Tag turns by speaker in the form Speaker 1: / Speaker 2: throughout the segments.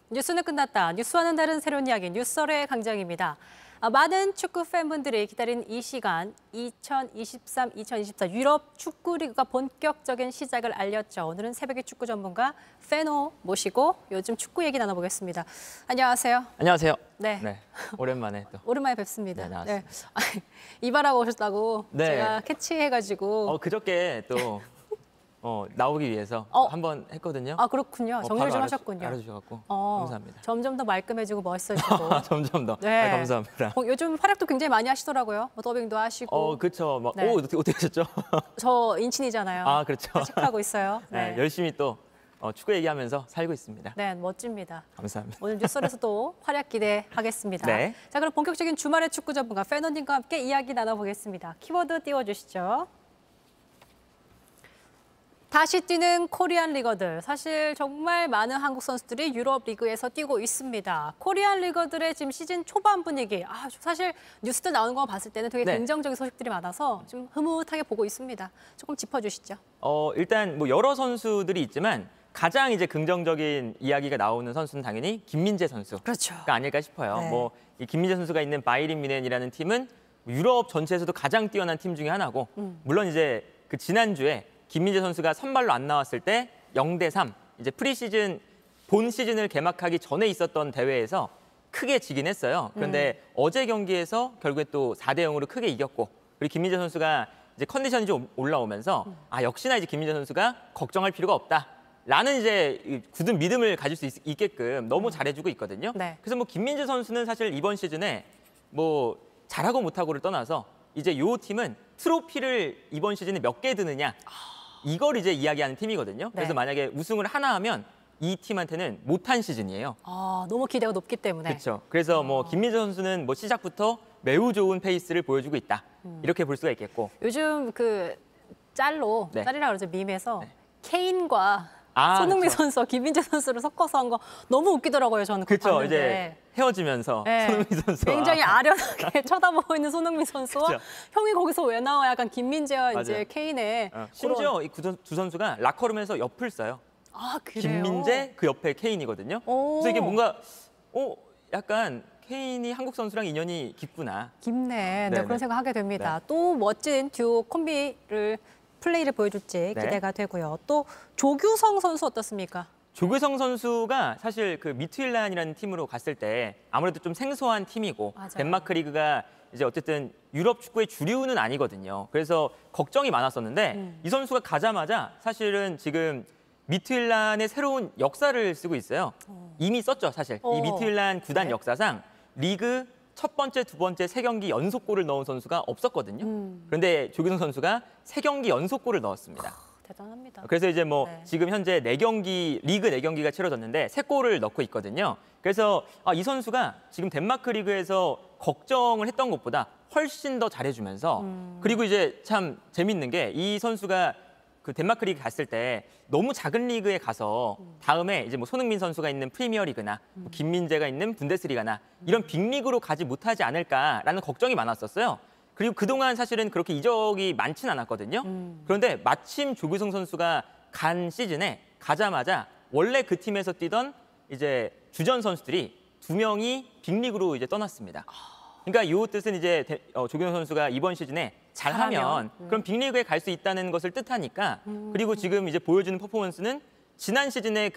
Speaker 1: 뉴스는 끝났다. 뉴스와는 다른 새로운 이야기 뉴스설의 강장입니다. 많은 축구 팬분들이 기다린 이 시간 2023-2024 유럽 축구 리그가 본격적인 시작을 알렸죠. 오늘은 새벽의 축구 전문가 페노 모시고 요즘 축구 얘기 나눠보겠습니다. 안녕하세요.
Speaker 2: 안녕하세요.
Speaker 1: 네.
Speaker 2: 오랜만에 또.
Speaker 1: 오랜만에 뵙습니다.
Speaker 2: 네, 나왔습니다.
Speaker 1: 이발하고 오셨다고
Speaker 2: 네.
Speaker 1: 제가 캐치해가지고.
Speaker 2: 그저께 또 나오기 위해서 한번 했거든요.
Speaker 1: 아, 그렇군요. 정리를 좀
Speaker 2: 바로
Speaker 1: 하셨군요.
Speaker 2: 알아주셔서 감사합니다.
Speaker 1: 점점 더 말끔해지고 멋있어지고.
Speaker 2: 점점 더.
Speaker 1: 네.
Speaker 2: 네, 감사합니다.
Speaker 1: 요즘 활약도 굉장히 많이 하시더라고요. 더빙도 하시고.
Speaker 2: 그렇죠.
Speaker 1: 네.
Speaker 2: 어떻게 하셨죠?
Speaker 1: 저 인친이잖아요.
Speaker 2: 아, 그렇죠.
Speaker 1: 하고 있어요. 네.
Speaker 2: 열심히 또 축구 얘기하면서 살고 있습니다.
Speaker 1: 네, 멋집니다.
Speaker 2: 감사합니다.
Speaker 1: 오늘 뉴스에서도 활약 기대하겠습니다.
Speaker 2: 네.
Speaker 1: 자, 그럼 본격적인 주말의 축구 전문가 페노님과 함께 이야기 나눠보겠습니다. 키워드 띄워주시죠. 다시 뛰는 코리안 리거들. 사실 정말 많은 한국 선수들이 유럽 리그에서 뛰고 있습니다. 코리안 리거들의 지금 시즌 초반 분위기. 사실 뉴스들 나오는 거 봤을 때는 되게 긍정적인 소식들이 많아서 좀 흐뭇하게 보고 있습니다. 조금 짚어주시죠.
Speaker 2: 일단 여러 선수들이 있지만 가장 이제 긍정적인 이야기가 나오는 선수는 당연히 김민재 선수가
Speaker 1: 그렇죠.
Speaker 2: 아닐까 싶어요.
Speaker 1: 네.
Speaker 2: 이 김민재 선수가 있는 바이에른 뮌헨이라는 팀은 유럽 전체에서도 가장 뛰어난 팀 중에 하나고, 물론 이제 그 지난주에 김민재 선수가 선발로 안 나왔을 때 0대3 이제 프리시즌 본 시즌을 개막하기 전에 있었던 대회에서 크게 지긴 했어요. 그런데 어제 경기에서 결국에 또 4대0으로 크게 이겼고, 그리고 김민재 선수가 이제 컨디션이 좀 올라오면서 역시나 이제 김민재 선수가 걱정할 필요가 없다라는 이제 굳은 믿음을 가질 수 있게끔 너무 잘해주고 있거든요.
Speaker 1: 네.
Speaker 2: 그래서 김민재 선수는 사실 이번 시즌에 잘하고 못하고를 떠나서 이제 이 팀은 트로피를 이번 시즌에 몇 개 드느냐, 이걸 이제 이야기하는 팀이거든요. 그래서 만약에 우승을 하나 하면 이 팀한테는 못한 시즌이에요.
Speaker 1: 너무 기대가 높기 때문에.
Speaker 2: 그렇죠. 그래서 김민재 선수는 시작부터 매우 좋은 페이스를 보여주고 있다. 이렇게 볼 수가 있겠고.
Speaker 1: 요즘 짤이라고 그러죠, 밈에서 케인과 손흥민
Speaker 2: 그렇죠.
Speaker 1: 선수, 김민재 선수를 섞어서 한 거 너무 웃기더라고요, 저는.
Speaker 2: 그렇죠.
Speaker 1: 봤는데.
Speaker 2: 이제 헤어지면서 손흥민 선수
Speaker 1: 굉장히 아련하게 쳐다보고 있는 손흥민 선수와
Speaker 2: 그렇죠.
Speaker 1: 형이 거기서 왜 나와? 약간 김민재와 이제 케인의
Speaker 2: 심지어 이 두 선수가 라커룸에서 옆을 써요.
Speaker 1: 그래요?
Speaker 2: 김민재 그 옆에 케인이거든요. 그래서 이게 뭔가 약간 케인이 한국 선수랑 인연이 깊구나.
Speaker 1: 깊네. 네, 그런 생각하게 됩니다. 또 멋진 듀오 콤비를 플레이를 보여줄지 기대가 되고요. 또 조규성 선수 어떻습니까?
Speaker 2: 조규성 선수가 사실 그 미트윌란이라는 팀으로 갔을 때 아무래도 좀 생소한 팀이고,
Speaker 1: 맞아요.
Speaker 2: 덴마크 리그가 이제 어쨌든 유럽 축구의 주류는 아니거든요. 그래서 걱정이 많았었는데 이 선수가 가자마자 사실은 지금 미트윌란의 새로운 역사를 쓰고 있어요. 이미 썼죠, 사실. 이 미트윌란 구단 역사상 리그 첫 번째, 두 번째 3경기 연속골을 넣은 선수가 없었거든요. 그런데 조규성 선수가 3경기 연속골을 넣었습니다.
Speaker 1: 대단합니다.
Speaker 2: 그래서 이제 지금 현재 리그 4경기가 치러졌는데 3골을 넣고 있거든요. 그래서 이 선수가 지금 덴마크 리그에서 걱정을 했던 것보다 훨씬 더 잘해주면서, 그리고 이제 참 재밌는 게 이 선수가 그 덴마크 리그 갔을 때 너무 작은 리그에 가서 다음에 이제 손흥민 선수가 있는 프리미어 리그나 김민재가 있는 분데스리가나 이런 빅리그로 가지 못하지 않을까라는 걱정이 많았었어요. 그리고 그동안 사실은 그렇게 이적이 많진 않았거든요. 그런데 마침 조규성 선수가 간 시즌에 가자마자 원래 그 팀에서 뛰던 이제 주전 선수들이 2명이 빅리그로 이제 떠났습니다. 그러니까 이 뜻은 이제 조규성 선수가 이번 시즌에 잘하면 그럼 빅리그에 갈 수 있다는 것을 뜻하니까, 그리고 지금 이제 보여주는 퍼포먼스는 지난 시즌에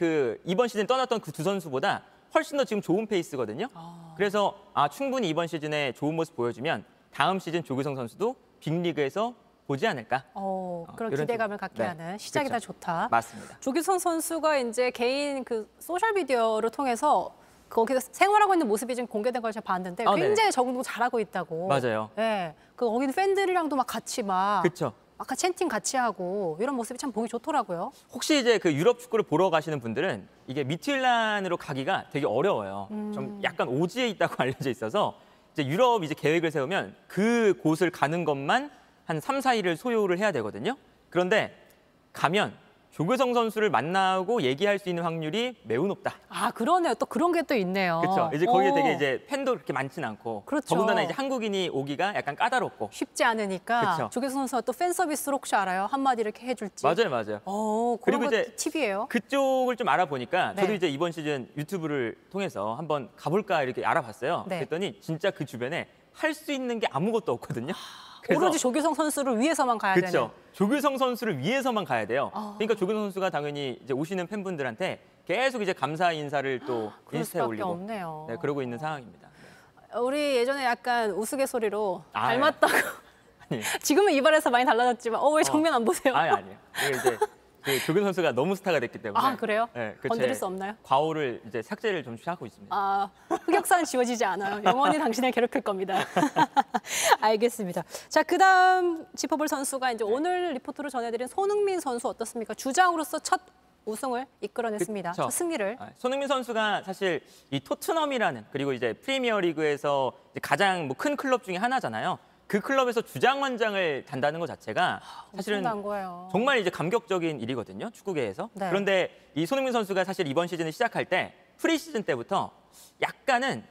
Speaker 2: 이번 시즌 떠났던 그 두 선수보다 훨씬 더 지금 좋은 페이스거든요. 그래서 충분히 이번 시즌에 좋은 모습 보여주면 다음 시즌 조규성 선수도 빅리그에서 보지 않을까.
Speaker 1: 그런 기대감을 갖게 하는 시작이 다 좋다.
Speaker 2: 맞습니다.
Speaker 1: 조규성 선수가 이제 개인 소셜 미디어를 통해서 거기서 생활하고 있는 모습이 지금 공개된 걸 제가 봤는데 굉장히 적응도 잘하고 있다고.
Speaker 2: 맞아요.
Speaker 1: 네, 거기는 팬들이랑도 같이
Speaker 2: 그렇죠.
Speaker 1: 아까 챈팅 같이 하고 이런 모습이 참 보기 좋더라고요.
Speaker 2: 혹시 이제 유럽 축구를 보러 가시는 분들은 이게 미트윌란으로 가기가 되게 어려워요. 좀 약간 오지에 있다고 알려져 있어서 이제 유럽 계획을 세우면 그 곳을 가는 것만 한 3, 4일을 소요를 해야 되거든요. 그런데 가면 조규성 선수를 만나고 얘기할 수 있는 확률이 매우 높다.
Speaker 1: 아, 그러네요. 또 그런 게 또 있네요.
Speaker 2: 그렇죠. 이제 거기에
Speaker 1: 오,
Speaker 2: 되게 이제 팬도 그렇게 많진 않고
Speaker 1: 그렇죠.
Speaker 2: 더군다나 이제 한국인이 오기가 약간 까다롭고.
Speaker 1: 쉽지 않으니까
Speaker 2: 그쵸.
Speaker 1: 조규성 선수가 또 팬 서비스로 혹시 알아요? 한마디 이렇게 해줄지.
Speaker 2: 맞아요.
Speaker 1: 그런
Speaker 2: 그리고
Speaker 1: 것도
Speaker 2: 이제
Speaker 1: 팁이에요.
Speaker 2: 그쪽을 좀 알아보니까
Speaker 1: 네.
Speaker 2: 저도 이제 이번 시즌 유튜브를 통해서 한번 가볼까 이렇게 알아봤어요.
Speaker 1: 네.
Speaker 2: 그랬더니 진짜 그 주변에 할 수 있는 게 아무것도 없거든요.
Speaker 1: 오로지 조규성 선수를 위해서만 가야 되는.
Speaker 2: 그렇죠. 조규성 선수를 위해서만 가야 돼요.
Speaker 1: 아.
Speaker 2: 그러니까 조규성 선수가 당연히 이제 오시는 팬분들한테 계속 이제 감사 인사를 또
Speaker 1: 그럴
Speaker 2: 인스타에
Speaker 1: 수밖에
Speaker 2: 올리고
Speaker 1: 없네요.
Speaker 2: 네, 그러고 있는 상황입니다. 네.
Speaker 1: 우리 예전에 약간 우스갯소리로
Speaker 2: 아,
Speaker 1: 닮았다고.
Speaker 2: 아니,
Speaker 1: 지금은 이발에서 많이 달라졌지만 왜 정면 안 보세요?
Speaker 2: 아니에요. 이게 이제 그 조규성 선수가 너무 스타가 됐기 때문에
Speaker 1: 아, 그래요?
Speaker 2: 네,
Speaker 1: 건드릴 수 없나요?
Speaker 2: 과오를 이제 삭제를 좀 하고 있습니다.
Speaker 1: 아, 흑역사는 지워지지 않아요. 영원히 당신을 괴롭힐 겁니다. 알겠습니다. 자, 그다음 짚어볼 선수가 이제 오늘 리포트로 전해드린 손흥민 선수 어떻습니까? 주장으로서 첫 우승을 이끌어냈습니다.
Speaker 2: 그쵸.
Speaker 1: 첫 승리를.
Speaker 2: 손흥민 선수가 사실 이 토트넘이라는 그리고 이제 프리미어리그에서 가장 뭐 큰 클럽 중에 하나잖아요. 그 클럽에서 주장원장을 단다는 것 자체가 사실은
Speaker 1: 엄청난 거예요.
Speaker 2: 정말 이제 감격적인 일이거든요. 축구계에서.
Speaker 1: 네.
Speaker 2: 그런데 이 손흥민 선수가 사실 이번 시즌을 시작할 때 프리시즌 때부터 약간은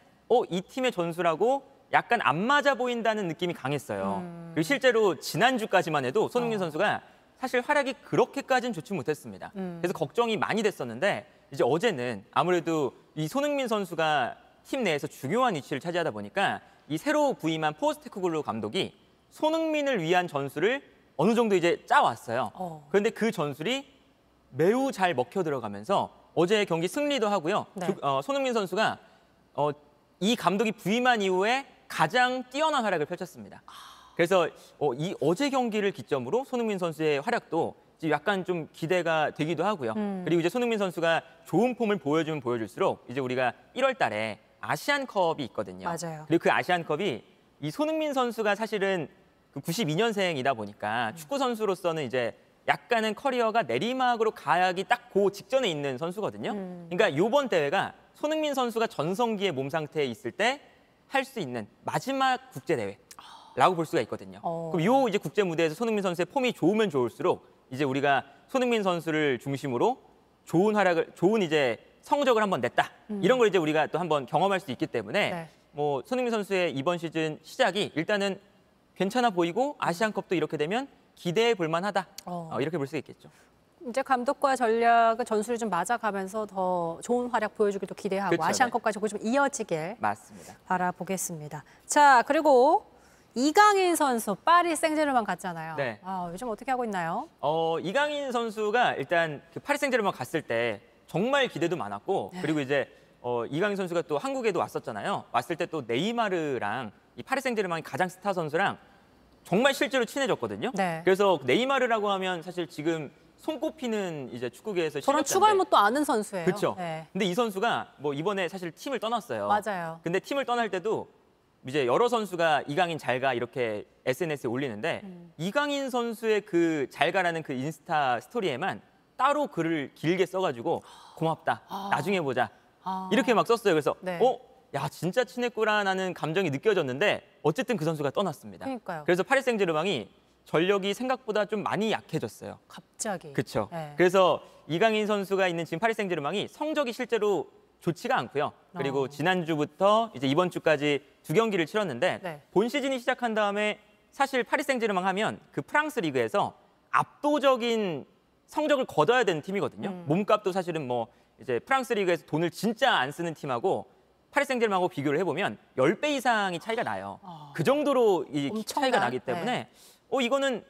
Speaker 2: 이 팀의 전술하고 약간 안 맞아 보인다는 느낌이 강했어요. 그리고 실제로 지난주까지만 해도 손흥민 선수가 사실 활약이 그렇게까지는 좋지 못했습니다. 그래서 걱정이 많이 됐었는데 이제 어제는 아무래도 이 손흥민 선수가 팀 내에서 중요한 위치를 차지하다 보니까 이 새로 부임한 포스테코글루 감독이 손흥민을 위한 전술을 어느 정도 이제 짜왔어요. 그런데 그 전술이 매우 잘 먹혀 들어가면서 어제 경기 승리도 하고요.
Speaker 1: 네.
Speaker 2: 손흥민 선수가 이 감독이 부임한 이후에 가장 뛰어난 활약을 펼쳤습니다. 그래서 이 어제 경기를 기점으로 손흥민 선수의 활약도 이제 약간 좀 기대가 되기도 하고요. 그리고 이제 손흥민 선수가 좋은 폼을 보여주면 보여줄수록 이제 우리가 1월 달에 아시안컵이 있거든요.
Speaker 1: 맞아요.
Speaker 2: 그리고 그 아시안컵이 이 손흥민 선수가 사실은 그 92년생이다 보니까 축구 선수로서는 이제 약간은 커리어가 내리막으로 가기 딱 그 직전에 있는 선수거든요. 그러니까 이번 대회가 손흥민 선수가 전성기의 몸 상태에 있을 때 할 수 있는 마지막 국제 대회라고 볼 수가 있거든요. 그럼 요 이제 국제 무대에서 손흥민 선수의 폼이 좋으면 좋을수록 이제 우리가 손흥민 선수를 중심으로 좋은 이제 성적을 한번 냈다. 이런 걸 이제 우리가 또 한번 경험할 수 있기 때문에
Speaker 1: 네.
Speaker 2: 뭐 손흥민 선수의 이번 시즌 시작이 일단은 괜찮아 보이고 아시안컵도 이렇게 되면 기대해 볼 만하다. 이렇게 볼 수 있겠죠.
Speaker 1: 이제 감독과 전략의 전술이 좀 맞아가면서 더 좋은 활약 보여주기도 기대하고
Speaker 2: 그렇죠,
Speaker 1: 아시안컵까지 좀 이어지길
Speaker 2: 맞습니다.
Speaker 1: 바라보겠습니다. 자, 그리고 이강인 선수 파리 생제르맹 갔잖아요.
Speaker 2: 네.
Speaker 1: 요즘 어떻게 하고 있나요?
Speaker 2: 이강인 선수가 일단 그 파리 생제르맹 갔을 때 정말 기대도 많았고 그리고 이제 이강인 선수가 또 한국에도 왔었잖아요. 왔을 때 또 네이마르랑 이 파리 생제르맹의 가장 스타 선수랑 정말 실제로 친해졌거든요.
Speaker 1: 네.
Speaker 2: 그래서 네이마르라고 하면 사실 지금 손꼽히는 이제 축구계에서
Speaker 1: 저런
Speaker 2: 실력자인데
Speaker 1: 추가할못 또 아는 선수예요.
Speaker 2: 그렇죠.
Speaker 1: 네.
Speaker 2: 근데 이 선수가 뭐 이번에 사실 팀을 떠났어요.
Speaker 1: 맞아요.
Speaker 2: 근데 팀을 떠날 때도 이제 여러 선수가 이강인 잘가 이렇게 SNS에 올리는데 이강인 선수의 그 잘가라는 그 인스타 스토리에만 따로 글을 길게 써가지고 고맙다. 나중에 보자. 이렇게 막 썼어요. 그래서
Speaker 1: 네.
Speaker 2: 야 진짜 친했구나라는 감정이 느껴졌는데 어쨌든 그 선수가 떠났습니다.
Speaker 1: 그러니까요.
Speaker 2: 그래서 파리 생제르맹이 전력이 생각보다 좀 많이 약해졌어요.
Speaker 1: 갑자기.
Speaker 2: 그렇죠.
Speaker 1: 네.
Speaker 2: 그래서 이강인 선수가 있는 지금 파리 생제르맹이 성적이 실제로 좋지가 않고요. 그리고 지난주부터 이제 이번 주까지 2경기를 치렀는데
Speaker 1: 네.
Speaker 2: 본 시즌이 시작한 다음에 사실 파리 생제르맹 하면 그 프랑스 리그에서 압도적인 성적을 거둬야 되는 팀이거든요. 몸값도 사실은 뭐 이제 프랑스 리그에서 돈을 진짜 안 쓰는 팀하고 파리 생제르맹하고 비교를 해보면 10배 이상이 차이가 나요. 그 정도로 이
Speaker 1: 엄청난,
Speaker 2: 차이가 나기 때문에 이거는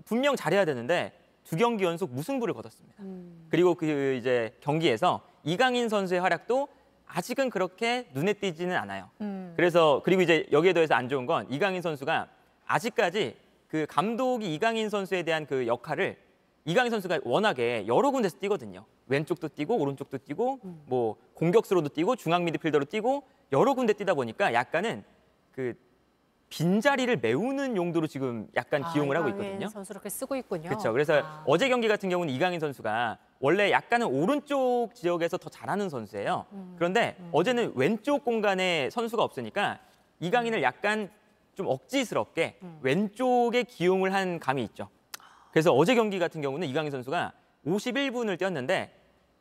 Speaker 2: 분명 잘해야 되는데 2경기 연속 무승부를 거뒀습니다. 그리고 그 이제 경기에서 이강인 선수의 활약도 아직은 그렇게 눈에 띄지는 않아요. 그래서 그리고 이제 여기에 더해서 안 좋은 건 이강인 선수가 아직까지 그 감독이 이강인 선수에 대한 그 역할을 이강인 선수가 워낙에 여러 군데서 뛰거든요. 왼쪽도 뛰고 오른쪽도 뛰고 뭐 공격수로도 뛰고 중앙 미드필더로 뛰고 여러 군데 뛰다 보니까 약간은 그 빈자리를 메우는 용도로 지금 약간 기용을 하고 있거든요.
Speaker 1: 이강인 선수 이렇게 쓰고 있군요.
Speaker 2: 그렇죠. 그래서 어제 경기 같은 경우는 이강인 선수가 원래 약간은 오른쪽 지역에서 더 잘하는 선수예요. 그런데 어제는 왼쪽 공간에 선수가 없으니까 이강인을 약간 좀 억지스럽게 왼쪽에 기용을 한 감이 있죠. 그래서 어제 경기 같은 경우는 이강인 선수가 51분을 뛰었는데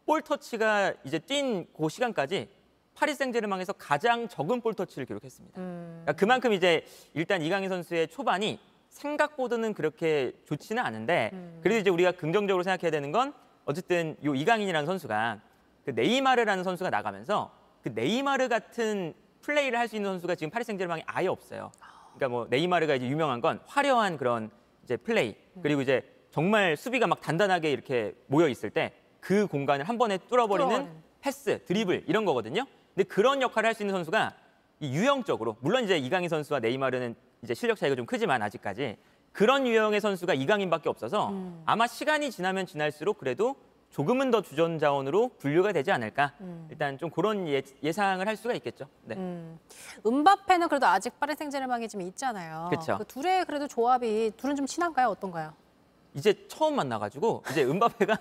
Speaker 2: 볼 터치가 이제 뛴 그 시간까지 파리 생제르맹에서 가장 적은 볼 터치를 기록했습니다. 그러니까 그만큼 이제 일단 이강인 선수의 초반이 생각보다는 그렇게 좋지는 않은데 그래도 이제 우리가 긍정적으로 생각해야 되는 건 어쨌든 요 이강인이라는 선수가 그 네이마르라는 선수가 나가면서 그 네이마르 같은 플레이를 할 수 있는 선수가 지금 파리 생제르맹이 아예 없어요. 그러니까 뭐 네이마르가 이제 유명한 건 화려한 그런 이제 플레이 그리고 이제 정말 수비가 막 단단하게 이렇게 모여 있을 때 그 공간을 한 번에 뚫어버리는 패스, 드리블 이런 거거든요. 근데 그런 역할을 할 수 있는 선수가 이 유형적으로 물론 이제 이강인 선수와 네이마르는 이제 실력 차이가 좀 크지만 아직까지 그런 유형의 선수가 이강인밖에 없어서 아마 시간이 지나면 지날수록 그래도 조금은 더 주전 자원으로 분류가 되지 않을까. 일단 좀 그런 예상을 할 수가 있겠죠. 네.
Speaker 1: 음바페는 그래도 아직 파리 생제르맹이 좀 있잖아요.
Speaker 2: 그쵸.
Speaker 1: 그 둘의 그래도 조합이 둘은 좀 친한가요? 어떤가요?
Speaker 2: 이제 처음 만나가지고 이제 음바페가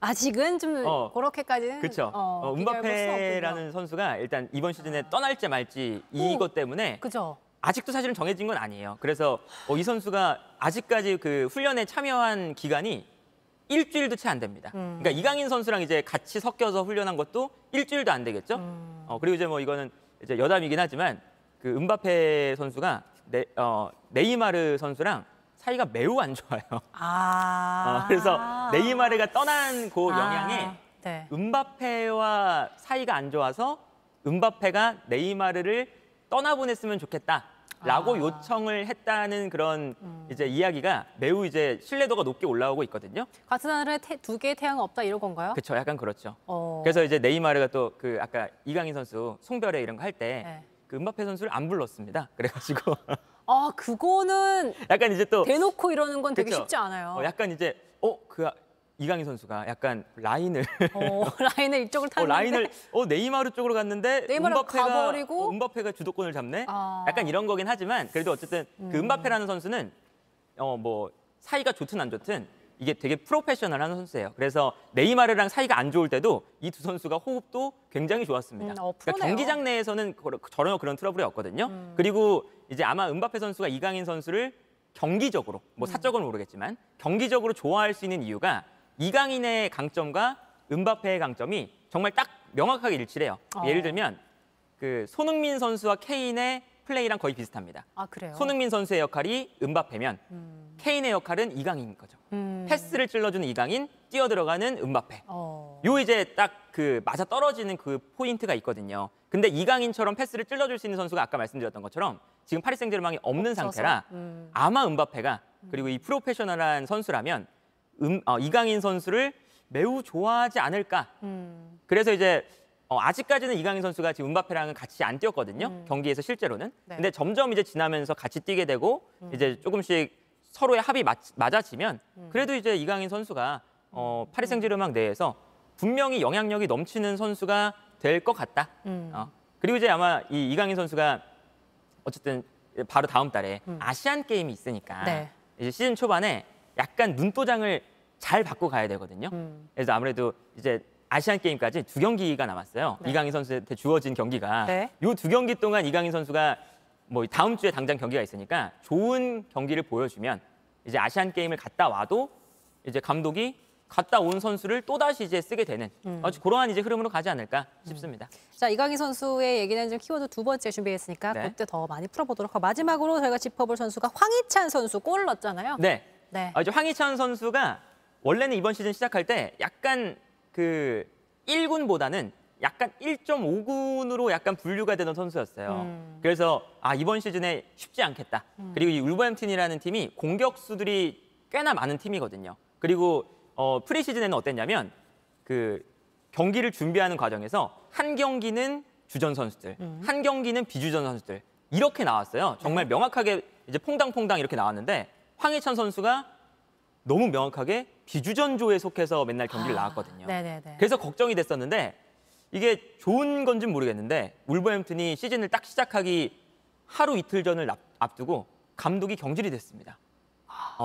Speaker 1: 아직은 좀 그렇게까지는
Speaker 2: 그렇죠.
Speaker 1: 비교해볼 수
Speaker 2: 음바페라는
Speaker 1: 없군요.
Speaker 2: 선수가 일단 이번 시즌에 떠날지 말지 이것 때문에
Speaker 1: 그죠.
Speaker 2: 아직도 사실은 정해진 건 아니에요. 그래서 이 선수가 아직까지 그 훈련에 참여한 기간이 일주일도 채 안 됩니다. 그러니까 이강인 선수랑 이제 같이 섞여서 훈련한 것도 일주일도 안 되겠죠. 그리고 이제 뭐 이거는 이제 여담이긴 하지만 그 음바페 선수가 네이마르 선수랑 사이가 매우 안 좋아요. 그래서 네이마르가 떠난 그 영향에
Speaker 1: 네.
Speaker 2: 음바페와 사이가 안 좋아서 음바페가 네이마르를 떠나보냈으면 좋겠다라고 요청을 했다는 그런 이제 이야기가 매우 이제 신뢰도가 높게 올라오고 있거든요.
Speaker 1: 같은 하늘에 두 개의 태양은 없다 이런 건가요?
Speaker 2: 그렇죠, 약간 그렇죠. 그래서 이제 네이마르가 또 그 아까 이강인 선수 송별회 이런 거 할 때 그 음바페 선수를 안 불렀습니다. 그래가지고
Speaker 1: 그거는
Speaker 2: 약간 이제 또
Speaker 1: 대놓고 이러는 건 되게
Speaker 2: 그쵸?
Speaker 1: 쉽지 않아요.
Speaker 2: 약간 이제 그 이강인 선수가 약간 라인을
Speaker 1: 라인을 이쪽을 탔는데
Speaker 2: 라인을 네이마르 쪽으로 갔는데
Speaker 1: 네이마르가 가버리고
Speaker 2: 음바페가 주도권을 잡네. 약간 이런 거긴 하지만 그래도 어쨌든 그 음바페라는 선수는 뭐 사이가 좋든 안 좋든 이게 되게 프로페셔널한 선수예요. 그래서 네이마르랑 사이가 안 좋을 때도 이 두 선수가 호흡도 굉장히 좋았습니다. 그러니까 경기장 내에서는 전혀 그런 트러블이 없거든요. 그리고 이제 아마 음바페 선수가 이강인 선수를 경기적으로 뭐 사적으로는 모르겠지만 경기적으로 좋아할 수 있는 이유가 이강인의 강점과 음바페의 강점이 정말 딱 명확하게 일치를 해요. 예를 들면 그 손흥민 선수와 케인의 플레이랑 거의 비슷합니다.
Speaker 1: 그래요?
Speaker 2: 손흥민 선수의 역할이 음바페면 케인의 역할은 이강인인 거죠. 패스를 찔러주는 이강인, 뛰어들어가는 음바페. 요 이제 딱 그 맞아 떨어지는 그 포인트가 있거든요. 근데 이강인처럼 패스를 찔러줄 수 있는 선수가 아까 말씀드렸던 것처럼 지금 파리 생제르맹이 없는
Speaker 1: 없어서?
Speaker 2: 상태라 아마 음바페가 그리고 이 프로페셔널한 선수라면 이강인 선수를 매우 좋아하지 않을까. 그래서 이제 아직까지는 이강인 선수가 지금 음바페랑은 같이 안 뛰었거든요. 경기에서 실제로는.
Speaker 1: 네.
Speaker 2: 근데 점점 이제 지나면서 같이 뛰게 되고 이제 조금씩 서로의 합이 맞아지면 그래도 이제 이강인 선수가 파리 생제르맹 내에서 분명히 영향력이 넘치는 선수가 될 것 같다. 그리고 이제 아마 이 이강인 선수가 어쨌든 바로 다음 달에 아시안 게임이 있으니까
Speaker 1: 네.
Speaker 2: 이제 시즌 초반에 약간 눈도장을 잘 받고 가야 되거든요. 그래서 아무래도 이제 아시안 게임까지 2경기가 남았어요.
Speaker 1: 네.
Speaker 2: 이강인 선수한테 주어진 경기가
Speaker 1: 네.
Speaker 2: 요 2경기 동안 이강인 선수가 뭐 다음 주에 당장 경기가 있으니까 좋은 경기를 보여주면 이제 아시안 게임을 갔다 와도 이제 감독이 갔다 온 선수를 또다시 이제 쓰게 되는 아주 그러한 이제 흐름으로 가지 않을까 싶습니다.
Speaker 1: 자, 이강인 선수의 얘기는 지금 키워드 두 번째 준비했으니까
Speaker 2: 네.
Speaker 1: 그때 더 많이 풀어보도록 하고 마지막으로 저희가 짚어볼 선수가 황희찬 선수 골 넣었잖아요.
Speaker 2: 네.
Speaker 1: 네.
Speaker 2: 이제 황희찬 선수가 원래는 이번 시즌 시작할 때 약간 그 1군보다는 약간 1.5군으로 약간 분류가 되는 선수였어요. 그래서 이번 시즌에 쉽지 않겠다. 그리고 이 울버햄튼이라는 팀이 공격수들이 꽤나 많은 팀이거든요. 그리고 프리시즌에는 어땠냐면 그 경기를 준비하는 과정에서 한 경기는 주전 선수들, 한 경기는 비주전 선수들 이렇게 나왔어요. 정말 명확하게 이제 퐁당퐁당 이렇게 나왔는데 황희찬 선수가 너무 명확하게 비주전조에 속해서 맨날 경기를 나왔거든요.
Speaker 1: 네네네.
Speaker 2: 그래서 걱정이 됐었는데 이게 좋은 건지는 모르겠는데 울버햄튼이 시즌을 딱 시작하기 하루 이틀 전을 앞두고 감독이 경질이 됐습니다.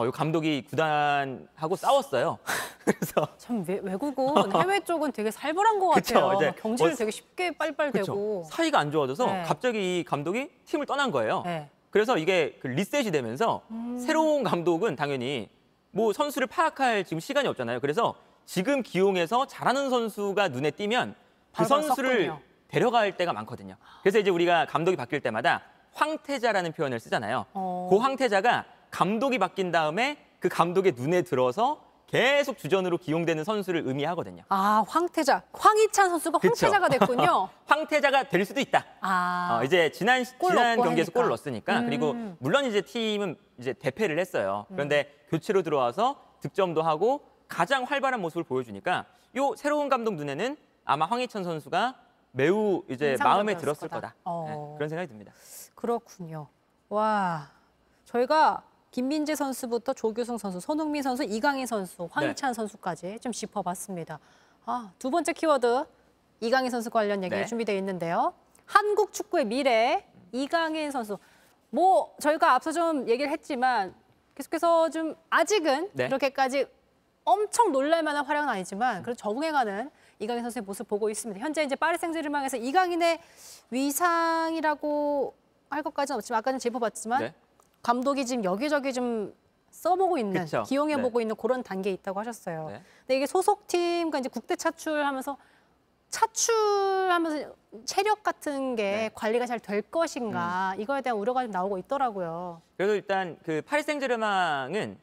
Speaker 2: 이 감독이 구단하고 싸웠어요. 그래서
Speaker 1: 참 외국은 해외 쪽은 되게 살벌한 것
Speaker 2: 그쵸,
Speaker 1: 같아요.
Speaker 2: 이제
Speaker 1: 경질 되게 쉽게 빨빨대고.
Speaker 2: 사이가 안 좋아져서
Speaker 1: 네.
Speaker 2: 갑자기 이 감독이 팀을 떠난 거예요.
Speaker 1: 네.
Speaker 2: 그래서 이게 그 리셋이 되면서 새로운 감독은 당연히 뭐 선수를 파악할 지금 시간이 없잖아요. 그래서 지금 기용해서 잘하는 선수가 눈에 띄면 그
Speaker 1: 바로바로
Speaker 2: 선수를
Speaker 1: 썼군요.
Speaker 2: 데려갈 때가 많거든요. 그래서 이제 우리가 감독이 바뀔 때마다 황태자라는 표현을 쓰잖아요. 그 황태자가 감독이 바뀐 다음에 그 감독의 눈에 들어서 계속 주전으로 기용되는 선수를 의미하거든요.
Speaker 1: 아, 황태자. 황희찬 선수가
Speaker 2: 그쵸?
Speaker 1: 황태자가 됐군요.
Speaker 2: 황태자가 될 수도 있다.
Speaker 1: 아,
Speaker 2: 이제 지난
Speaker 1: 골 넣고
Speaker 2: 경기에서 골을
Speaker 1: 하니까.
Speaker 2: 넣었으니까 그리고 물론 이제 팀은 이제 대패를 했어요. 그런데 교체로 들어와서 득점도 하고 가장 활발한 모습을 보여주니까 요 새로운 감독 눈에는 아마 황희찬 선수가 매우 이제 마음에
Speaker 1: 인상적이었을
Speaker 2: 들었을
Speaker 1: 거다.
Speaker 2: 거다. 네, 그런 생각이 듭니다.
Speaker 1: 그렇군요. 와, 저희가 김민재 선수부터 조규성 선수, 손흥민 선수, 이강인 선수, 황희찬 선수까지 좀 짚어봤습니다. 아, 두 번째 키워드 이강인 선수 관련 얘기
Speaker 2: 네.
Speaker 1: 준비되어 있는데요. 한국 축구의 미래 이강인 선수. 뭐 저희가 앞서 좀 얘기를 했지만 계속해서 좀 아직은
Speaker 2: 네.
Speaker 1: 이렇게까지 엄청 놀랄만한 활약은 아니지만 그래도 적응해가는 이강인 선수의 모습 보고 있습니다. 현재 이제 파리 생제르맹에서 이강인의 위상이라고 할 것까지는 없지만 아까 좀 짚어봤지만
Speaker 2: 네.
Speaker 1: 감독이 지금 여기저기 좀 써보고 있는,
Speaker 2: 그쵸.
Speaker 1: 기용해보고 있는 그런 단계에 있다고 하셨어요.
Speaker 2: 네.
Speaker 1: 근데 이게 소속팀과 이제 국대 차출하면서 체력 같은 게
Speaker 2: 네.
Speaker 1: 관리가 잘 될 것인가 이거에 대한 우려가 좀 나오고 있더라고요.
Speaker 2: 그래서 일단 그 파리 생제르맹은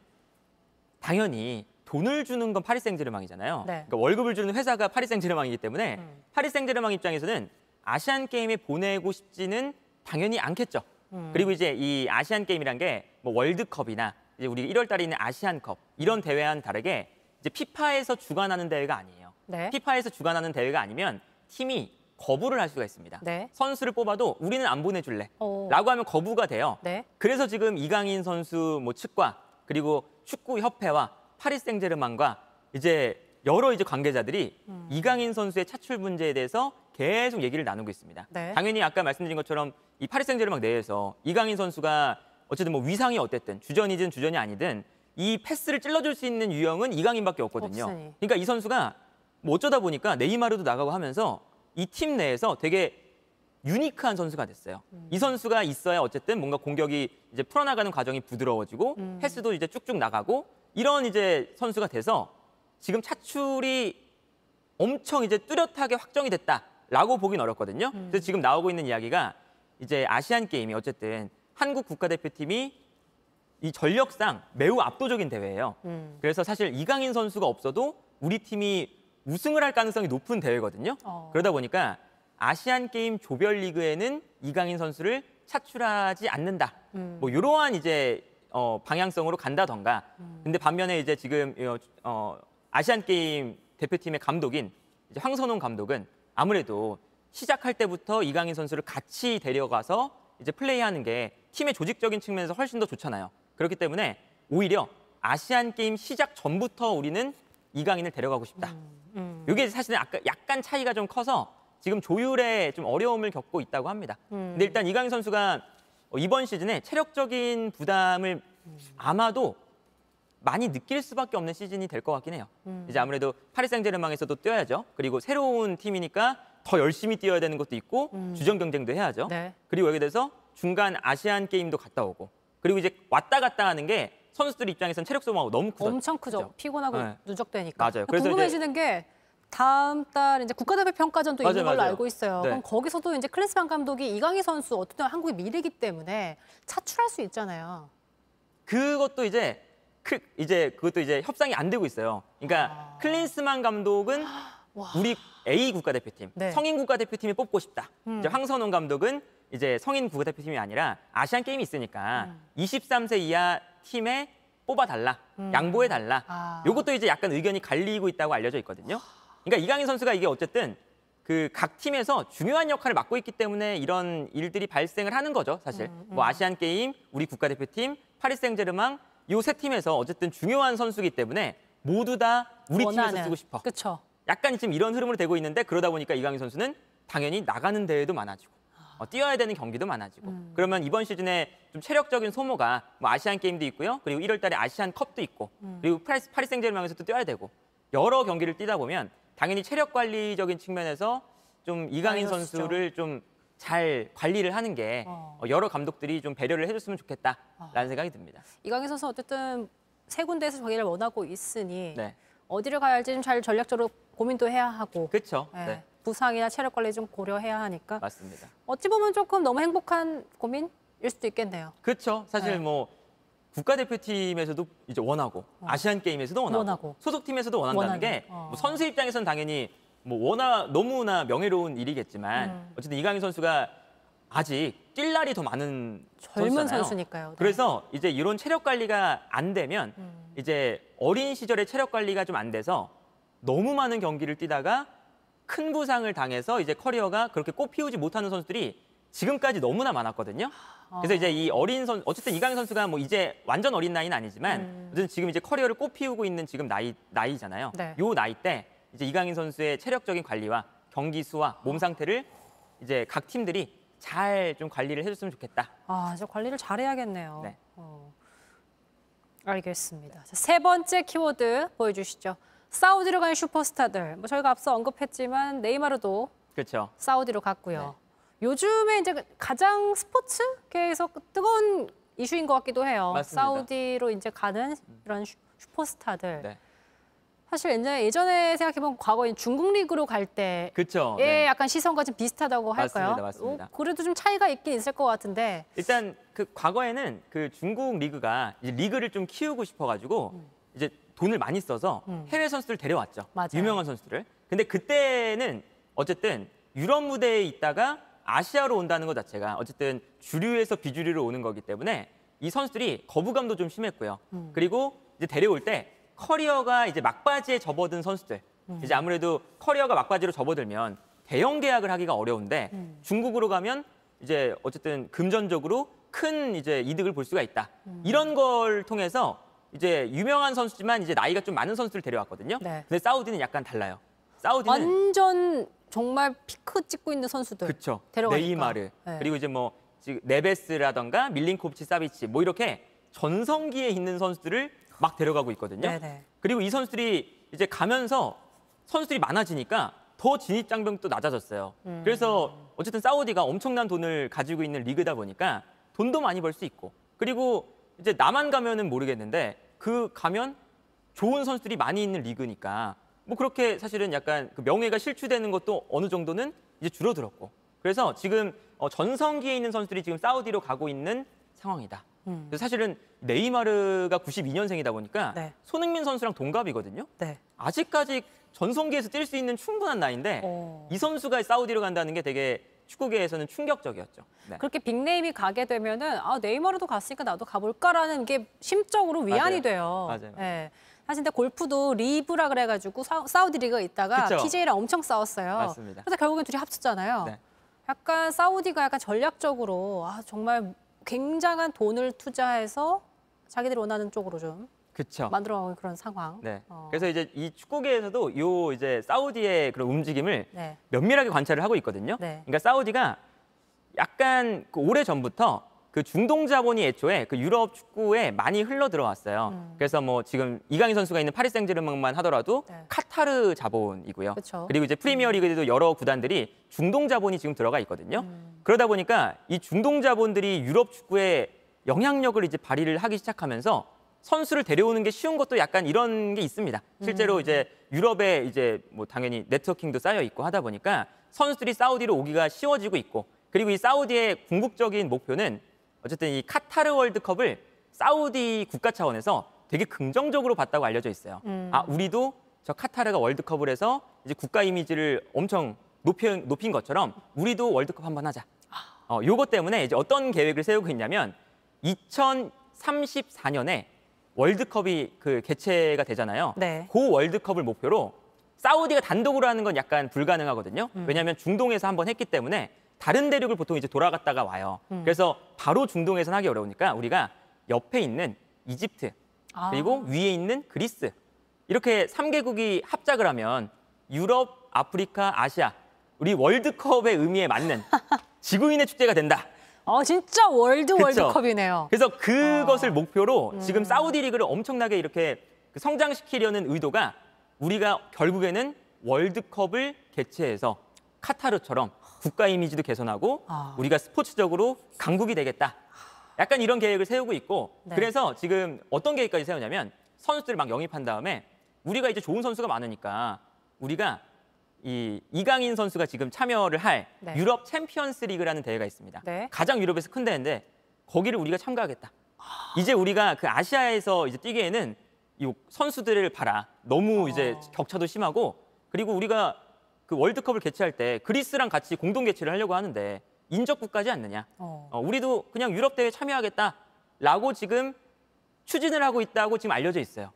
Speaker 2: 당연히 돈을 주는 건 파리 생제르맹이잖아요.
Speaker 1: 네.
Speaker 2: 그러니까 월급을 주는 회사가 파리 생제르맹이기 때문에 파리 생제르맹 입장에서는 아시안 게임에 보내고 싶지는 당연히 않겠죠. 그리고 이제 이 아시안 게임이란 게 뭐 월드컵이나 이제 우리 1월 달에 있는 아시안컵 이런 대회와는 다르게 이제 피파에서 주관하는 대회가 아니에요.
Speaker 1: 네.
Speaker 2: 피파에서 주관하는 대회가 아니면 팀이 거부를 할 수가 있습니다.
Speaker 1: 네.
Speaker 2: 선수를 뽑아도 우리는 안 보내줄래
Speaker 1: 오.
Speaker 2: 라고 하면 거부가 돼요.
Speaker 1: 네.
Speaker 2: 그래서 지금 이강인 선수 뭐 측과 그리고 축구협회와 파리 생제르맹과 이제 여러 이제 관계자들이 이강인 선수의 차출 문제에 대해서 계속 얘기를 나누고 있습니다.
Speaker 1: 네.
Speaker 2: 당연히 아까 말씀드린 것처럼 이 파리 생제르맹 내에서 이강인 선수가 어쨌든 뭐 위상이 어땠든 주전이든 주전이 아니든 이 패스를 찔러줄 수 있는 유형은 이강인밖에 없거든요.
Speaker 1: 없으니.
Speaker 2: 그러니까 이 선수가 뭐 어쩌다 보니까 네이마르도 나가고 하면서 이 팀 내에서 되게 유니크한 선수가 됐어요. 이 선수가 있어야 어쨌든 뭔가 공격이 이제 풀어나가는 과정이 부드러워지고 패스도 이제 쭉쭉 나가고 이런 이제 선수가 돼서 지금 차출이 엄청 이제 뚜렷하게 확정이 됐다라고 보긴 어렵거든요. 그래서 지금 나오고 있는 이야기가 이제 아시안 게임이 어쨌든 한국 국가대표팀이 이 전력상 매우 압도적인 대회예요. 그래서 사실 이강인 선수가 없어도 우리 팀이 우승을 할 가능성이 높은 대회거든요. 그러다 보니까 아시안 게임 조별리그에는 이강인 선수를 차출하지 않는다. 뭐 이러한 이제 방향성으로 간다던가. 근데 반면에 이제 지금 아시안 게임 대표팀의 감독인 이제 황선홍 감독은 아무래도 시작할 때부터 이강인 선수를 같이 데려가서 이제 플레이하는 게 팀의 조직적인 측면에서 훨씬 더 좋잖아요. 그렇기 때문에 오히려 아시안 게임 시작 전부터 우리는 이강인을 데려가고 싶다. 이게 사실은 약간 차이가 좀 커서 지금 조율에 좀 어려움을 겪고 있다고 합니다. 근데 일단 이강인 선수가 이번 시즌에 체력적인 부담을 아마도 많이 느낄 수밖에 없는 시즌이 될 것 같긴 해요. 이제 아무래도 파리 생제르맹에서도 뛰어야죠. 그리고 새로운 팀이니까 더 열심히 뛰어야 되는 것도 있고 주전 경쟁도 해야죠.
Speaker 1: 네.
Speaker 2: 그리고 여기 대해서 중간 아시안 게임도 갔다 오고 그리고 이제 왔다 갔다 하는 게 선수들 입장에서는 체력 소모가 너무 크죠.
Speaker 1: 엄청 크죠. 피곤하고
Speaker 2: 네.
Speaker 1: 누적되니까.
Speaker 2: 맞아요. 그래서
Speaker 1: 궁금해지는 게 다음 달 이제 국가대표 평가전도 있는 걸로
Speaker 2: 맞아요.
Speaker 1: 알고 있어요.
Speaker 2: 네.
Speaker 1: 그럼 거기서도 이제 클린스만 감독이 이강인 선수 어쨌든 한국의 미래이기 때문에 차출할 수 있잖아요.
Speaker 2: 그것도 이제 그것도 이제 협상이 안 되고 있어요. 그러니까 클린스만 감독은
Speaker 1: 와.
Speaker 2: 우리 A 국가대표팀,
Speaker 1: 네.
Speaker 2: 성인 국가대표팀이 뽑고 싶다. 이제 황선홍 감독은 이제 성인 국가대표팀이 아니라 아시안 게임이 있으니까 23세 이하 팀에 뽑아달라, 양보해달라.
Speaker 1: 아.
Speaker 2: 이것도 이제 약간 의견이 갈리고 있다고 알려져 있거든요. 그러니까 이강인 선수가 이게 어쨌든 그 각 팀에서 중요한 역할을 맡고 있기 때문에 이런 일들이 발생을 하는 거죠, 사실. 뭐 아시안 게임, 우리 국가대표팀, 파리 생제르맹 이 세 팀에서 어쨌든 중요한 선수이기 때문에 모두 다 우리 팀에서 쓰고 싶어.
Speaker 1: 그렇죠.
Speaker 2: 약간 지금 이런 흐름으로 되고 있는데 그러다 보니까 이강인 선수는 당연히 나가는 대회도 많아지고 뛰어야 되는 경기도 많아지고 그러면 이번 시즌에 좀 체력적인 소모가 뭐 아시안 게임도 있고요. 그리고 1월 달에 아시안 컵도 있고 그리고 파리 생제르맹에서도 뛰어야 되고 여러 경기를 뛰다 보면 당연히 체력 관리적인 측면에서 좀 이강인
Speaker 1: 그렇죠.
Speaker 2: 선수를 좀 잘 관리를 하는 게 여러 감독들이 좀 배려를 해줬으면 좋겠다라는 생각이 듭니다.
Speaker 1: 이강인 선수 어쨌든 세 군데에서 자기를 원하고 있으니
Speaker 2: 네.
Speaker 1: 어디를 가야 할지 좀 잘 전략적으로 고민도 해야 하고.
Speaker 2: 그렇죠.
Speaker 1: 예,
Speaker 2: 네,
Speaker 1: 부상이나 체력 관리 좀 고려해야 하니까.
Speaker 2: 맞습니다.
Speaker 1: 어찌 보면 조금 너무 행복한 고민일 수도 있겠네요.
Speaker 2: 그렇죠. 사실
Speaker 1: 네.
Speaker 2: 뭐 국가대표팀에서도 이제 원하고 아시안 게임에서도 원하고 소속팀에서도 원한다는 게 뭐 선수 입장에서는 당연히 뭐 너무나 명예로운 일이겠지만 어쨌든 이강인 선수가 아직 뛸 날이 더 많은
Speaker 1: 젊은
Speaker 2: 선수잖아요.
Speaker 1: 선수니까요. 네.
Speaker 2: 그래서 이제 이런 체력 관리가 안 되면 이제 어린 시절에 체력 관리가 좀 안 돼서 너무 많은 경기를 뛰다가 큰 부상을 당해서 이제 커리어가 그렇게 꽃피우지 못하는 선수들이 지금까지 너무나 많았거든요. 그래서 이제 이 어쨌든 이강인 선수가 뭐 이제 완전 어린 나이는 아니지만 어쨌든 지금 이제 커리어를 꽃피우고 있는 지금 나이잖아요.
Speaker 1: 네.
Speaker 2: 요 나이 때 이제 이강인 선수의 체력적인 관리와 경기 수와 몸 상태를 이제 각 팀들이 잘 좀 관리를 해줬으면 좋겠다.
Speaker 1: 저 관리를 잘해야겠네요.
Speaker 2: 네.
Speaker 1: 알겠습니다. 자, 세 번째 키워드 보여주시죠. 사우디로 간 슈퍼스타들. 뭐 저희가 앞서 언급했지만 네이마르도
Speaker 2: 그렇죠.
Speaker 1: 사우디로 갔고요. 요즘에 이제 가장 스포츠계에서 뜨거운 이슈인 것 같기도 해요.
Speaker 2: 맞습니다.
Speaker 1: 사우디로 이제 가는 이런 슈퍼스타들.
Speaker 2: 네.
Speaker 1: 사실 예전에 생각해보면 과거인 중국 리그로 갈 때의
Speaker 2: 그렇죠.
Speaker 1: 약간 시선과 좀 비슷하다고 할까요?
Speaker 2: 맞습니다.
Speaker 1: 그래도 좀 차이가 있긴 있을 것 같은데.
Speaker 2: 일단 그 과거에는 그 중국 리그가 이제 리그를 좀 키우고 싶어가지고 이제 돈을 많이 써서 해외 선수들 데려왔죠.
Speaker 1: 맞아요.
Speaker 2: 유명한 선수들을. 근데 그때는 어쨌든 유럽 무대에 있다가 아시아로 온다는 것 자체가 어쨌든 주류에서 비주류로 오는 거기 때문에 이 선수들이 거부감도 좀 심했고요. 그리고 이제 데려올 때 커리어가 이제 막바지에 접어든 선수들. 이제 아무래도 커리어가 막바지로 접어들면 대형 계약을 하기가 어려운데 중국으로 가면 이제 어쨌든 금전적으로 큰 이제 이득을 볼 수가 있다. 이런 걸 통해서 이제 유명한 선수지만 이제 나이가 좀 많은 선수를 데려왔거든요.
Speaker 1: 네.
Speaker 2: 근데 사우디는 약간 달라요. 사우디는
Speaker 1: 완전 정말 피크 찍고 있는 선수들
Speaker 2: 그렇죠.
Speaker 1: 데려가니까.
Speaker 2: 네이마르
Speaker 1: 네.
Speaker 2: 그리고 이제 뭐 지금 네베스라던가 밀린코비치, 사비치 뭐 이렇게 전성기에 있는 선수들을 막 데려가고 있거든요.
Speaker 1: 네네.
Speaker 2: 그리고 이 선수들이 이제 가면서 선수들이 많아지니까 더 진입 장벽도 낮아졌어요. 그래서 어쨌든 사우디가 엄청난 돈을 가지고 있는 리그다 보니까 돈도 많이 벌 수 있고 그리고 이제 나만 가면은 모르겠는데 그 가면 좋은 선수들이 많이 있는 리그니까 뭐 그렇게 사실은 약간 그 명예가 실추되는 것도 어느 정도는 이제 줄어들었고 그래서 지금 전성기에 있는 선수들이 지금 사우디로 가고 있는 상황이다. 그래서 사실은 네이마르가 92년생이다 보니까
Speaker 1: 네.
Speaker 2: 손흥민 선수랑 동갑이거든요.
Speaker 1: 네.
Speaker 2: 아직까지 전성기에서 뛸 수 있는 충분한 나이인데
Speaker 1: 어.
Speaker 2: 이 선수가 사우디로 간다는 게 되게 축구계에서는 충격적이었죠. 네.
Speaker 1: 그렇게 빅네임이 가게 되면은 네이마르도 갔으니까 나도 가볼까라는 게 심적으로 위안이
Speaker 2: 맞아요.
Speaker 1: 돼요.
Speaker 2: 맞아요.
Speaker 1: 예. 사실 근데 골프도 리브라 그래가지고 사우디 리그가 있다가
Speaker 2: 그쵸.
Speaker 1: PGA랑 엄청 싸웠어요.
Speaker 2: 맞습니다.
Speaker 1: 그래서 결국엔 둘이 합쳤잖아요.
Speaker 2: 네.
Speaker 1: 약간 사우디가 약간 전략적으로 정말 굉장한 돈을 투자해서 자기들이 원하는 쪽으로 좀
Speaker 2: 그렇죠.
Speaker 1: 만들어가는 그런 상황.
Speaker 2: 네. 그래서 이제 이 축구계에서도 요 이제 사우디의 그런 움직임을
Speaker 1: 네.
Speaker 2: 면밀하게 관찰을 하고 있거든요.
Speaker 1: 네.
Speaker 2: 그러니까 사우디가 약간 그 오래 전부터 그 중동 자본이 애초에 그 유럽 축구에 많이 흘러 들어왔어요. 그래서 뭐 지금 이강인 선수가 있는 파리 생제르맹만 하더라도
Speaker 1: 네.
Speaker 2: 카타르 자본이고요.
Speaker 1: 그쵸.
Speaker 2: 그리고 이제 프리미어리그에도 여러 구단들이 중동 자본이 지금 들어가 있거든요. 그러다 보니까 이 중동 자본들이 유럽 축구에 영향력을 이제 발휘를 하기 시작하면서 선수를 데려오는 게 쉬운 것도 약간 이런 게 있습니다. 실제로 이제 유럽에 이제 뭐 당연히 네트워킹도 쌓여 있고 하다 보니까 선수들이 사우디로 오기가 쉬워지고 있고 그리고 이 사우디의 궁극적인 목표는 어쨌든 이 카타르 월드컵을 사우디 국가 차원에서 되게 긍정적으로 봤다고 알려져 있어요. 우리도 저 카타르가 월드컵을 해서 이제 국가 이미지를 엄청 높인 것처럼 우리도 월드컵 한번 하자. 요것 때문에 이제 어떤 계획을 세우고 있냐면 2034년에 월드컵이 그 개최가 되잖아요.
Speaker 1: 네.
Speaker 2: 그 월드컵을 목표로 사우디가 단독으로 하는 건 약간 불가능하거든요. 왜냐하면 중동에서 한번 했기 때문에 다른 대륙을 보통 이제 돌아갔다가 와요. 그래서 바로 중동에서는 하기 어려우니까 우리가 옆에 있는 이집트 그리고 위에 있는 그리스 이렇게 3개국이 합작을 하면 유럽, 아프리카, 아시아 우리 월드컵의 의미에 맞는 지구인의 축제가 된다.
Speaker 1: 진짜
Speaker 2: 그쵸?
Speaker 1: 월드컵이네요.
Speaker 2: 그래서 그것을 목표로 지금 사우디 리그를 엄청나게 이렇게 성장시키려는 의도가 우리가 결국에는 월드컵을 개최해서 카타르처럼 국가 이미지도 개선하고 우리가 스포츠적으로 강국이 되겠다. 약간 이런 계획을 세우고 있고
Speaker 1: 네.
Speaker 2: 그래서 지금 어떤 계획까지 세우냐면 선수들을 막 영입한 다음에 우리가 이제 좋은 선수가 많으니까 우리가 이강인 선수가 지금 참여를 할
Speaker 1: 네.
Speaker 2: 유럽 챔피언스 리그라는 대회가 있습니다.
Speaker 1: 네.
Speaker 2: 가장 유럽에서 큰 대회인데 거기를 우리가 참가하겠다. 이제 우리가 그 아시아에서 이제 뛰기에는 이 선수들을 봐라. 너무 이제 격차도 심하고 그리고 우리가 그 월드컵을 개최할 때 그리스랑 같이 공동 개최를 하려고 하는데 인접국가지 않느냐. 우리도 그냥 유럽 대회 참여하겠다라고 지금 추진을 하고 있다고 지금 알려져 있어요.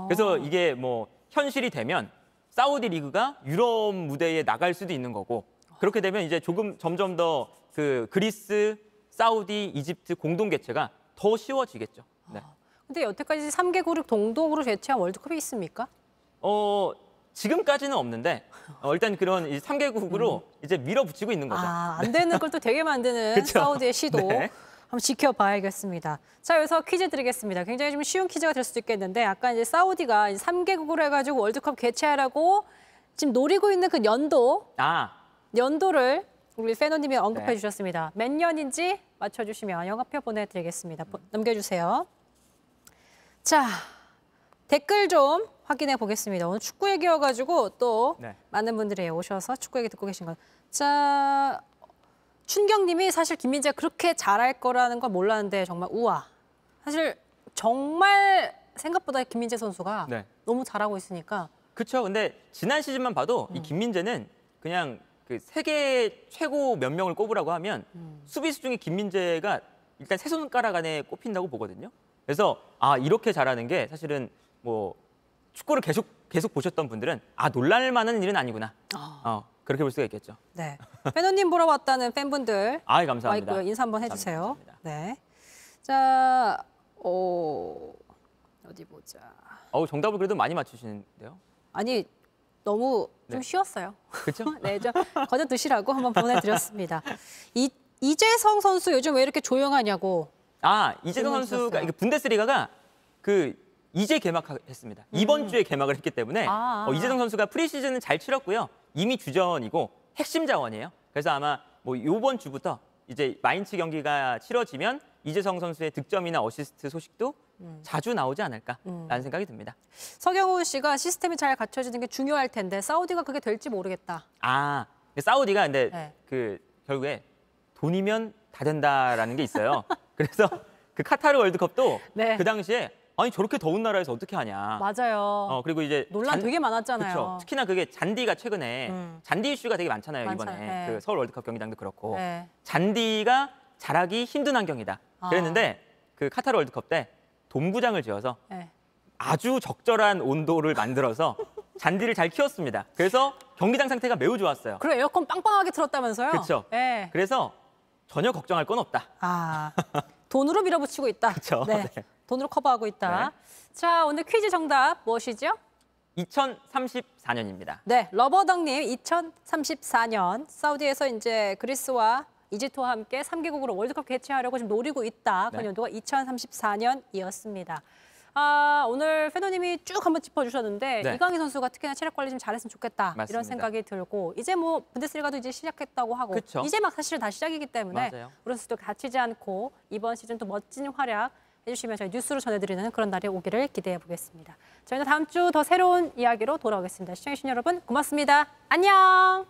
Speaker 2: 그래서 이게 뭐 현실이 되면 사우디 리그가 유럽 무대에 나갈 수도 있는 거고 그렇게 되면 이제 점점 더 그 그리스, 사우디, 이집트 공동 개최가 더 쉬워지겠죠. 네.
Speaker 1: 근데 여태까지 3개국을 동동으로 개최한 월드컵이 있습니까?
Speaker 2: 지금까지는 없는데 일단 그런 3개국으로 이제 밀어붙이고 있는 거죠.
Speaker 1: 안 되는 걸 또 되게 만드는
Speaker 2: 그쵸?
Speaker 1: 사우디의 시도.
Speaker 2: 네.
Speaker 1: 한번 지켜봐야겠습니다. 자, 여기서 퀴즈 드리겠습니다. 굉장히 좀 쉬운 퀴즈가 될 수도 있겠는데 아까 이제 사우디가 3개국으로 해가지고 월드컵 개최하라고 지금 노리고 있는 그 연도를 우리 페노님이 언급해
Speaker 2: 네.
Speaker 1: 주셨습니다. 몇 년인지 맞춰주시면 영화표 보내드리겠습니다. 넘겨주세요. 자, 댓글 좀 확인해 보겠습니다. 오늘 축구 얘기여가지고 또
Speaker 2: 네.
Speaker 1: 많은 분들이 오셔서 축구 얘기 듣고 계신 거. 자, 춘경님이 사실 김민재가 그렇게 잘할 거라는 건 몰랐는데 정말 우와. 사실 정말 생각보다 김민재 선수가
Speaker 2: 네.
Speaker 1: 너무 잘하고 있으니까.
Speaker 2: 그렇죠. 근데 지난 시즌만 봐도 이 김민재는 그냥 그 세계 최고 몇 명을 꼽으라고 하면 수비수 중에 김민재가 일단 세 손가락 안에 꼽힌다고 보거든요. 그래서 이렇게 잘하는 게 사실은 뭐 축구를 계속 보셨던 분들은 놀랄 만한 일은 아니구나. 그렇게 볼 수가 있겠죠.
Speaker 1: 네. 페노님 보러 왔다는 팬분들
Speaker 2: 감사합니다.
Speaker 1: 와 있고요. 인사 한번 해주세요.
Speaker 2: 감사합니다.
Speaker 1: 네. 자, 어디 보자.
Speaker 2: 정답을 그래도 많이 맞추시는데요.
Speaker 1: 아니 너무 좀
Speaker 2: 네.
Speaker 1: 쉬웠어요.
Speaker 2: 그렇죠?
Speaker 1: 네, 좀 거저 드시라고 한번 보내드렸습니다. 이재성 선수 요즘 왜 이렇게 조용하냐고.
Speaker 2: 이재성
Speaker 1: 질문
Speaker 2: 선수가
Speaker 1: 주셨어요.
Speaker 2: 이게 분데스리가가 이제 개막했습니다. 이번 주에 개막을 했기 때문에 이재성 선수가 프리시즌은 잘 치렀고요. 이미 주전이고 핵심 자원이에요. 그래서 아마 뭐 이번 주부터 이제 마인츠 경기가 치러지면 이재성 선수의 득점이나 어시스트 소식도 자주 나오지 않을까라는 생각이 듭니다.
Speaker 1: 서경훈 씨가 시스템이 잘 갖춰지는 게 중요할 텐데 사우디가 그게 될지 모르겠다.
Speaker 2: 사우디가 근데
Speaker 1: 네.
Speaker 2: 결국에 돈이면 다 된다라는 게 있어요. 그래서 그 카타르 월드컵도
Speaker 1: 네.
Speaker 2: 그 당시에 저렇게 더운 나라에서 어떻게 하냐.
Speaker 1: 맞아요.
Speaker 2: 그리고 이제
Speaker 1: 논란 되게 많았잖아요.
Speaker 2: 그렇죠. 특히나 그게 잔디가 최근에 잔디 이슈가 되게 많잖아요.
Speaker 1: 많잖아요.
Speaker 2: 이번에
Speaker 1: 네.
Speaker 2: 그 서울 월드컵 경기장도 그렇고
Speaker 1: 네.
Speaker 2: 잔디가 자라기 힘든 환경이다. 그랬는데 그 카타르 월드컵 때 돔구장을 지어서
Speaker 1: 네.
Speaker 2: 아주 적절한 온도를 만들어서 잔디를 잘 키웠습니다. 그래서 경기장 상태가 매우 좋았어요.
Speaker 1: 그리고 에어컨 빵빵하게 틀었다면서요?
Speaker 2: 그렇죠.
Speaker 1: 네.
Speaker 2: 그래서 전혀 걱정할 건 없다.
Speaker 1: 돈으로 밀어붙이고 있다.
Speaker 2: 그렇죠.
Speaker 1: 네.
Speaker 2: 네.
Speaker 1: 돈으로 커버하고 있다.
Speaker 2: 네.
Speaker 1: 자, 오늘 퀴즈 정답 무엇이죠?
Speaker 2: 2034년입니다.
Speaker 1: 네, 러버덕님 2034년 사우디에서 이제 그리스와 이집트와 함께 3개국으로 월드컵 개최하려고 지금 노리고 있다. 그
Speaker 2: 네.
Speaker 1: 연도가 2034년이었습니다. 오늘 페노님이 쭉 한번 짚어주셨는데
Speaker 2: 네.
Speaker 1: 이강인 선수가 특히나 체력 관리 좀 잘했으면 좋겠다. 이런
Speaker 2: 맞습니다.
Speaker 1: 생각이 들고 이제 뭐 분데스리가도 이제 시작했다고 하고
Speaker 2: 그쵸.
Speaker 1: 이제 막 사실 다 시작이기 때문에
Speaker 2: 맞아요.
Speaker 1: 우리 선수도 다치지 않고 이번 시즌 또 멋진 활약 해주시면 저희 뉴스로 전해드리는 그런 날이 오기를 기대해 보겠습니다. 저희는 다음 주 더 새로운 이야기로 돌아오겠습니다. 시청해주신 여러분 고맙습니다. 안녕.